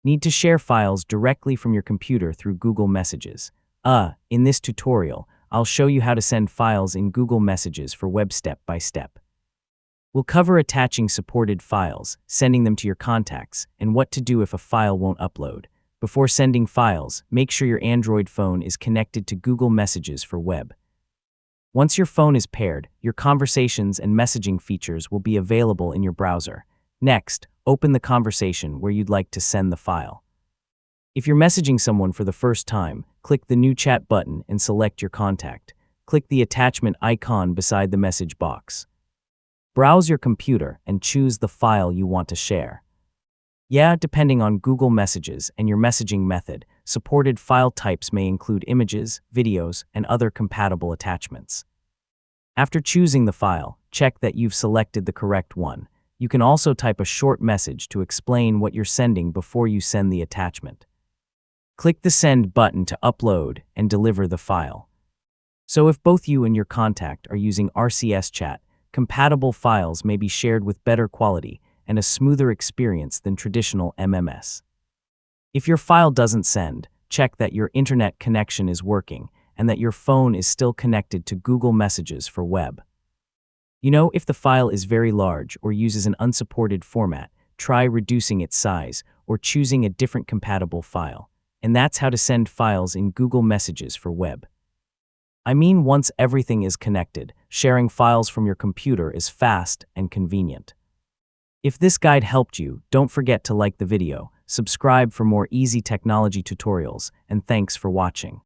Need to share files directly from your computer through Google Messages. In this tutorial, I'll show you how to send files in Google Messages for web step by step. We'll cover attaching supported files, sending them to your contacts, and what to do if a file won't upload. Before sending files, make sure your Android phone is connected to Google Messages for web. Once your phone is paired, your conversations and messaging features will be available in your browser. Next, open the conversation where you'd like to send the file. If you're messaging someone for the first time, click the New Chat button and select your contact. Click the attachment icon beside the message box. Browse your computer and choose the file you want to share. Depending on Google Messages and your messaging method, supported file types may include images, videos, and other compatible attachments. After choosing the file, check that you've selected the correct one. You can also type a short message to explain what you're sending before you send the attachment. Click the Send button to upload and deliver the file. So if both you and your contact are using RCS chat, compatible files may be shared with better quality and a smoother experience than traditional MMS. If your file doesn't send, check that your internet connection is working and that your phone is still connected to Google Messages for web. If the file is very large or uses an unsupported format, try reducing its size or choosing a different compatible file. And that's how to send files in Google Messages for web. Once everything is connected, sharing files from your computer is fast and convenient. If this guide helped you, don't forget to like the video, subscribe for more easy technology tutorials, and thanks for watching.